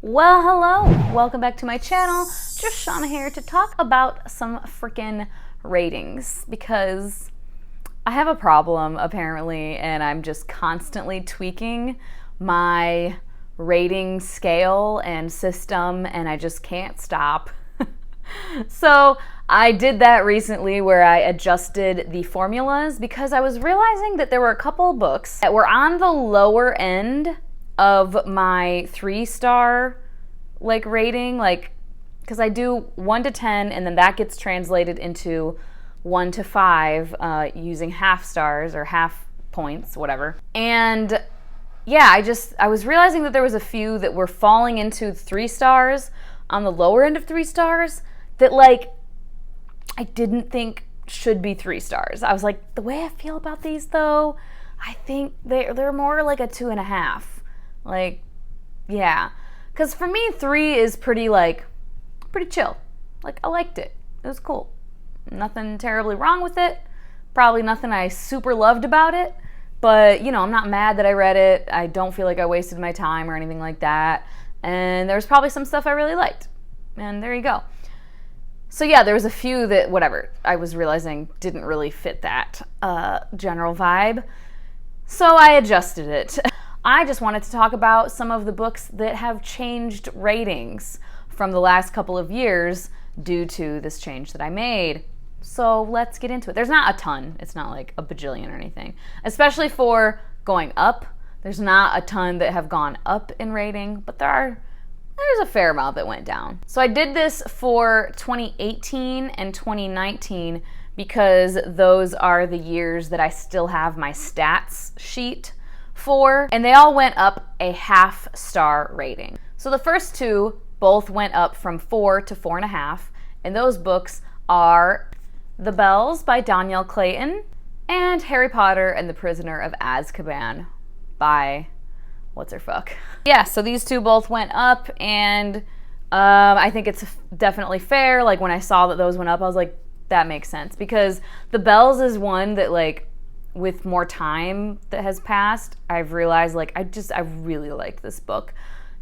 Well, hello! Welcome back to my channel. Just Shauna here to talk about some freaking ratings because I have a problem apparently, and I'm just constantly tweaking my rating scale and system, and I just can't stop. So I did that recently where I adjusted the formulas because I was realizing that there were a couple books that were on the lower end of my 3-star rating, because I do 1 to 10 and then that gets translated into 1 to 5 using half stars or half points, whatever. And yeah, I was realizing that there was a few that were falling into 3 stars on the lower end of 3 stars that I didn't think should be 3 stars. I was like, the way I feel about these though, I think they're more like a 2.5. Yeah, because for me 3 is pretty chill. I liked it. It was cool. Nothing terribly wrong with it. Probably nothing I super loved about it, but you know, I'm not mad that I read it. I don't feel like I wasted my time or anything like that. And there's probably some stuff I really liked. And there you go. So yeah, there was a few that, whatever, I was realizing didn't really fit that general vibe. So I adjusted it. I just wanted to talk about some of the books that have changed ratings from the last couple of years due to this change that I made. So let's get into it. There's not a ton. It's not like a bajillion or anything. Especially for going up. There's not a ton that have gone up in rating, but there's a fair amount that went down. So I did this for 2018 and 2019 because those are the years that I still have my stats sheet for, and they all went up a half-star rating. So the first two both went up from 4 to 4.5, and those books are The Bells by Danielle Clayton and Harry Potter and the Prisoner of Azkaban by what's-her-fuck. Yeah, so these two both went up, and I think it's definitely fair. When I saw that those went up, I was like, that makes sense, because The Bells is one that with more time that has passed, I've realized I really like this book,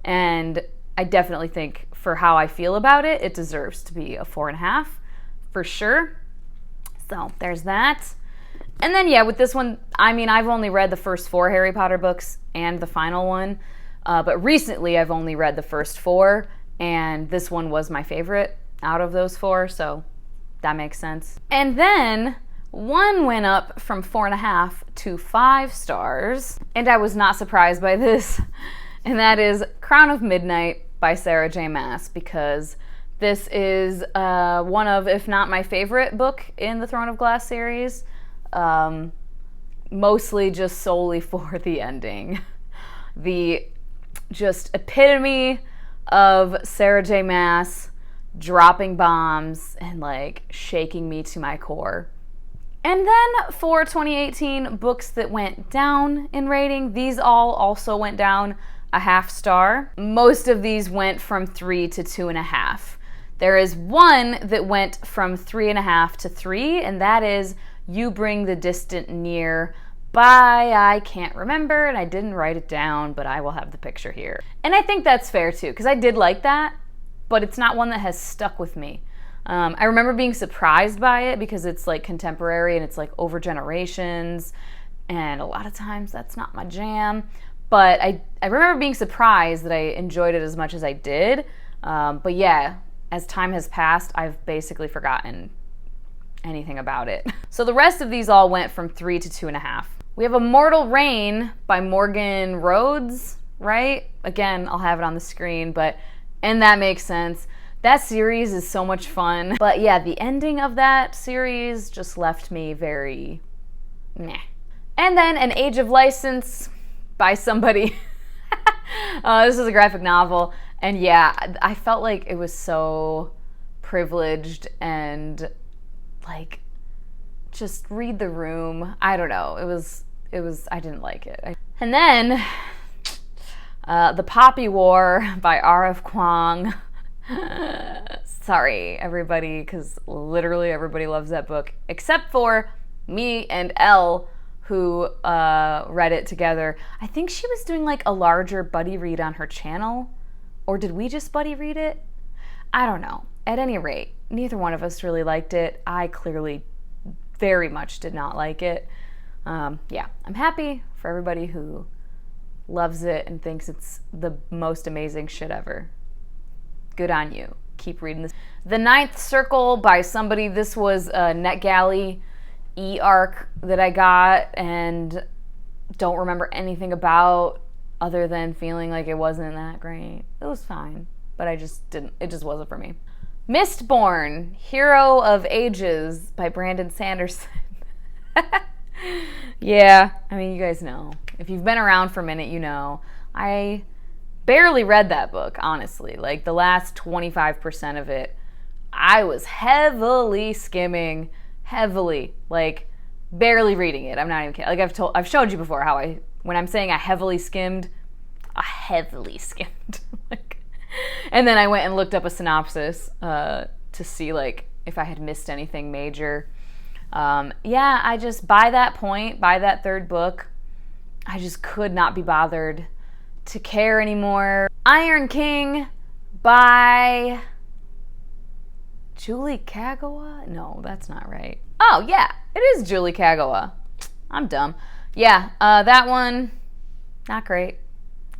and I definitely think for how I feel about it, it deserves to be a 4.5 for sure. So there's that. And then yeah, with this one, I mean, I've only read the first 4 Harry Potter books and the final one, but recently I've only read the first 4, and this one was my favorite out of those 4, so that makes sense. And then one went up from 4.5 to 5 stars, and I was not surprised by this, and that is Crown of Midnight by Sarah J. Maas, because this is one of, if not my favorite book in the Throne of Glass series. Mostly just solely for the ending. The just epitome of Sarah J. Maas dropping bombs and shaking me to my core. And then for 2018, books that went down in rating, these all also went down a half-star. Most of these went from 3 to 2.5. There is one that went from 3.5 to 3, and that is You Bring the Distant Near by, I can't remember, and I didn't write it down, but I will have the picture here. And I think that's fair too, because I did like that, but it's not one that has stuck with me. I remember being surprised by it because it's contemporary and it's over generations, and a lot of times that's not my jam. But I remember being surprised that I enjoyed it as much as I did. But yeah, as time has passed, I've basically forgotten anything about it. So the rest of these all went from 3 to 2.5. We have Immortal Rain by Morgan Rhodes, right? Again, I'll have it on the screen, and that makes sense. That series is so much fun. But yeah, the ending of that series just left me very meh. And then An Age of License by somebody. This is a graphic novel, and yeah, I felt like it was so privileged and just read the room. I don't know. It was I didn't like it. And then The Poppy War by R.F. Kuang. Sorry, everybody, because literally everybody loves that book, except for me and Elle, who read it together. I think she was doing a larger buddy read on her channel Or did we just buddy read it? I don't know. At any rate, neither one of us really liked it. I clearly very much did not like it. Yeah, I'm happy for everybody who loves it and thinks it's the most amazing shit ever. Good on you. Keep reading this. The Ninth Circle by somebody. This was a NetGalley e-arc that I got and don't remember anything about other than feeling like it wasn't that great. It was fine, but it just wasn't for me. Mistborn, Hero of Ages by Brandon Sanderson. Yeah, I mean, you guys know. If you've been around for a minute, you know. I barely read that book, honestly. Like, the last 25% of it, I was heavily skimming. Heavily. Like, barely reading it. I'm not even kidding. Like, I've showed you before how when I'm saying I heavily skimmed, I heavily skimmed. Like, and then I went and looked up a synopsis to see, like, if I had missed anything major. Yeah, I just, by that point, by that third book, I just could not be bothered to care anymore. Iron King by Julie Kagawa? No, that's not right. Oh, yeah, it is Julie Kagawa. I'm dumb. Yeah, that one, not great.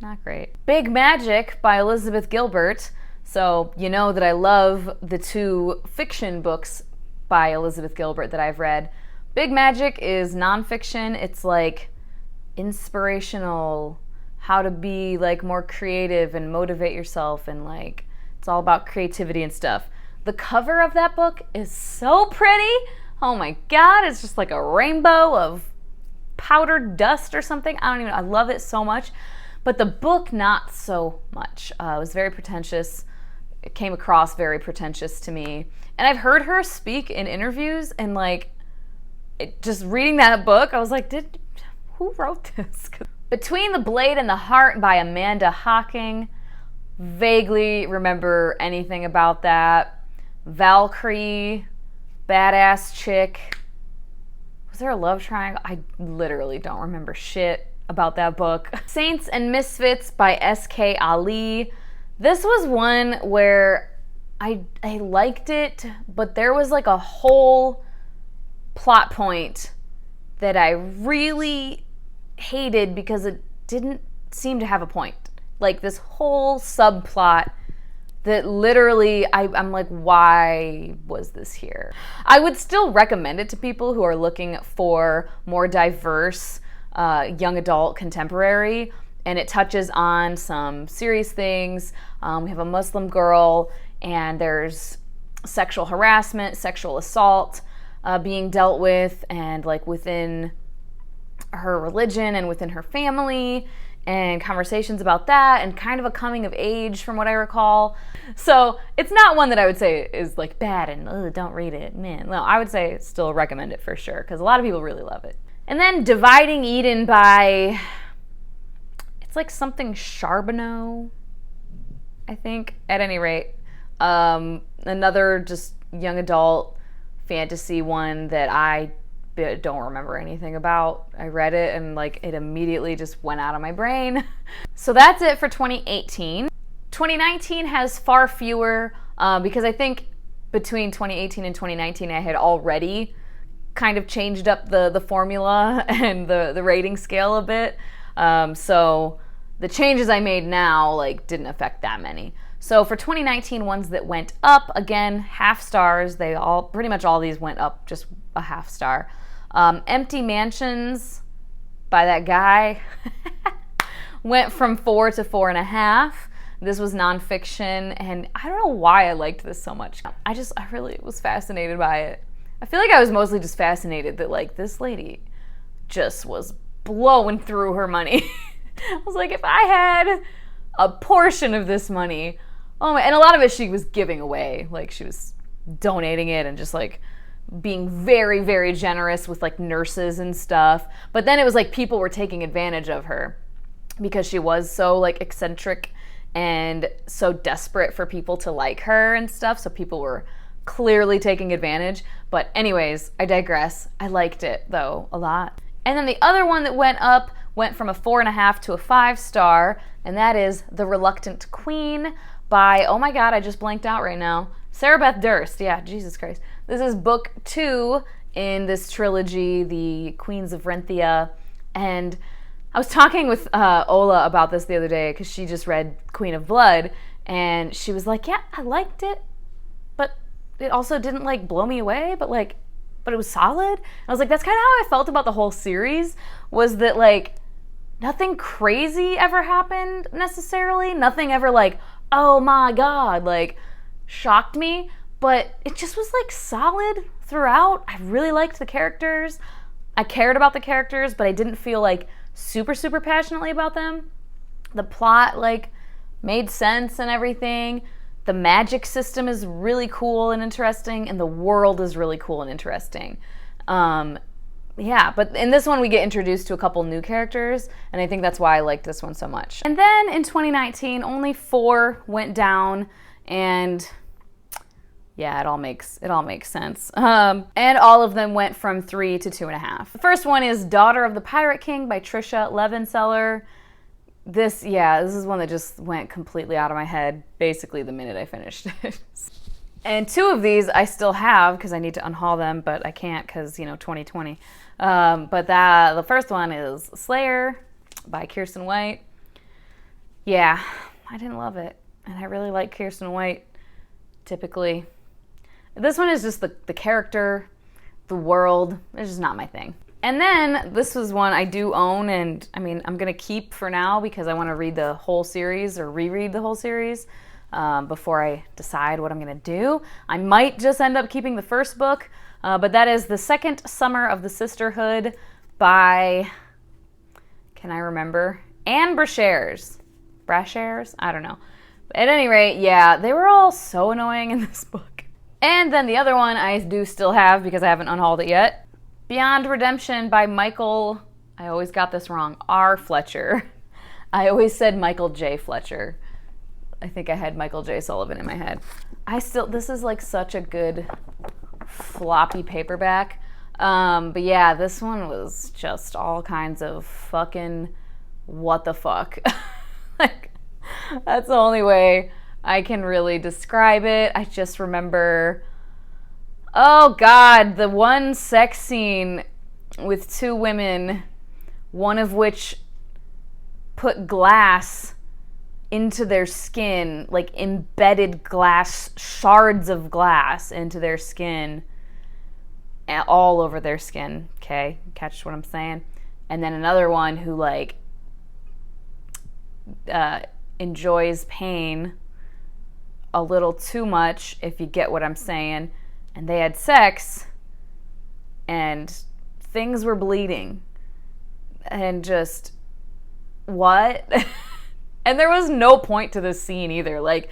Not great. Big Magic by Elizabeth Gilbert. So you know that I love the two fiction books by Elizabeth Gilbert that I've read. Big Magic is nonfiction. It's like inspirational, how to be like more creative and motivate yourself, and like it's all about creativity and stuff. The cover of that book is so pretty. Oh my God, it's just like a rainbow of powdered dust or something. I love it so much. But the book, not so much. It was very pretentious. It came across very pretentious to me. And I've heard her speak in interviews, and like, just reading that book, I was like, who wrote this? Between the Blade and the Heart by Amanda Hocking. Vaguely remember anything about that. Valkyrie, badass chick. Was there a love triangle? I literally don't remember shit about that book. Saints and Misfits by S.K. Ali. This was one where I liked it, but there was like a whole plot point that I really hated because it didn't seem to have a point. Like this whole subplot that literally I'm like, why was this here? I would still recommend it to people who are looking for more diverse young adult contemporary, and it touches on some serious things. We have a Muslim girl, and there's sexual harassment, sexual assault being dealt with, and like within her religion and within her family, and conversations about that, and kind of a coming of age from what I recall. So it's not one that I would say is like bad and don't read it, man. No, I would say still recommend it for sure, because a lot of people really love it. And then Dividing Eden by, it's like something Charbonneau, I think. At any rate, another just young adult fantasy one that I don't remember anything about. I read it and like it immediately just went out of my brain. So that's it for 2018. 2019 has far fewer because I think between 2018 and 2019 I had already kind of changed up the formula and the rating scale a bit. So the changes I made now like didn't affect that many. So for 2019, ones that went up, again, half stars. They all, pretty much all these went up just a half star. Empty Mansions by that guy went from 4 to 4.5. This was nonfiction, and I don't know why I liked this so much. I really was fascinated by it. I feel like I was mostly just fascinated that like this lady just was blowing through her money. I was like, if I had a portion of this money, oh my, and a lot of it she was giving away. Like she was donating it and just like being very, very generous with like nurses and stuff. But then it was like people were taking advantage of her because she was so like eccentric and so desperate for people to like her and stuff. So people were clearly taking advantage. But anyways, I digress. I liked it though a lot. And then the other one that went up went from a 4.5 to a 5-star, and that is The Reluctant Queen by, oh my god, I just blanked out right now, Sarah Beth Durst. Yeah, Jesus Christ. This is book 2 in this trilogy, The Queens of Renthia, and I was talking with Ola about this the other day because she just read Queen of Blood, and she was like, yeah, I liked it, but it also didn't like blow me away, but it was solid. I was like, that's kind of how I felt about the whole series, was that like nothing crazy ever happened necessarily. Nothing ever like, oh my god, like shocked me, but it just was like solid throughout. I really liked the characters. I cared about the characters, but I didn't feel like super passionately about them. The plot like made sense and everything. The magic system is really cool and interesting, and the world is really cool and interesting. Yeah, but in this one we get introduced to a couple new characters, and I think that's why I liked this one so much. And then in 2019, only 4 went down, and yeah, it all makes sense. And all of them went from 3 to 2.5. The first one is Daughter of the Pirate King by Trisha Levenseller. This is one that just went completely out of my head basically the minute I finished it. And 2 of these I still have because I need to unhaul them, but I can't because, 2020. But the first one is Slayer by Kirsten White. Yeah, I didn't love it. And I really like Kirsten White, typically. This one is just the character, the world. It's just not my thing. And then this was one I do own, and I mean, I'm going to keep for now because I want to read the whole series or reread the whole series before I decide what I'm going to do. I might just end up keeping the first book, but that is The Second Summer of the Sisterhood by, can I remember? Anne Brashares. Brashares? I don't know. At any rate, yeah, they were all so annoying in this book. And then the other one I do still have because I haven't unhauled it yet. Beyond Redemption by Michael, I always got this wrong, R. Fletcher. I always said Michael J. Fletcher. I think I had Michael J. Sullivan in my head. This is like such a good floppy paperback. But yeah, this one was just all kinds of fucking what the fuck. Like, that's the only way I can really describe it. I just remember, oh god, the one sex scene with 2 women, one of which put glass into their skin, like embedded glass, shards of glass into their skin, all over their skin, okay? Catch what I'm saying? And then another one who like enjoys pain a little too much, if you get what I'm saying. And they had sex, and things were bleeding. And just, what? And there was no point to this scene either. Like,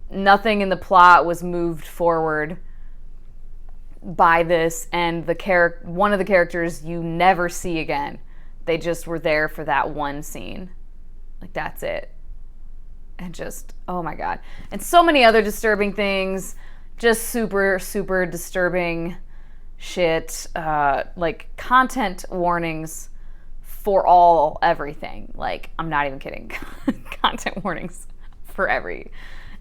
nothing in the plot was moved forward by this, and one of the characters you never see again. They just were there for that one scene. Like, that's it. And just, oh my god. And so many other disturbing things. Just super disturbing shit. Like, content warnings for everything. Like, I'm not even kidding. Content warnings for every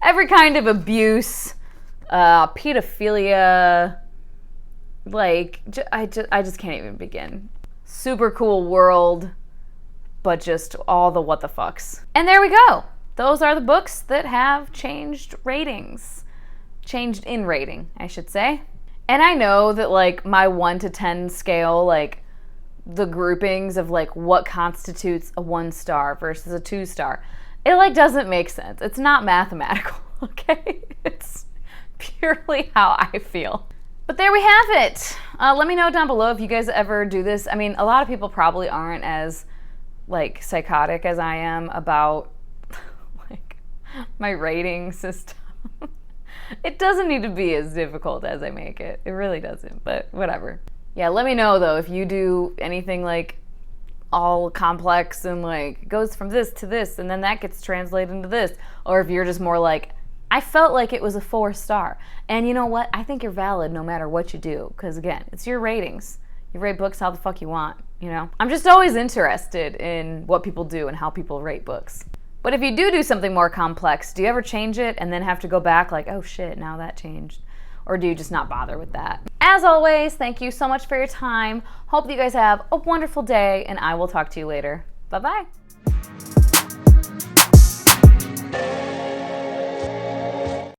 kind of abuse, pedophilia. Like, I just can't even begin. Super cool world, but just all the what the fucks. And there we go. Those are the books that have changed ratings. Changed in rating, I should say. And I know that, like, my 1 to 10 scale, like, the groupings of, like, what constitutes a 1-star versus a 2-star, it, like, doesn't make sense. It's not mathematical, okay? It's purely how I feel. But there we have it. Let me know down below if you guys ever do this. I mean, a lot of people probably aren't as, like, psychotic as I am about, like, my rating system. It doesn't need to be as difficult as I make it. It really doesn't, but whatever. Yeah, let me know, though, if you do anything, like, all complex and, like, goes from this to this, and then that gets translated into this. Or if you're just more like, I felt like it was a 4-star. And you know what? I think you're valid no matter what you do. Because, again, it's your ratings. You rate books how the fuck you want. You know, I'm just always interested in what people do and how people rate books. But if you do something more complex, do you ever change it and then have to go back like, oh shit, now that changed? Or do you just not bother with that? As always, thank you so much for your time. Hope that you guys have a wonderful day, and I will talk to you later. Bye-bye.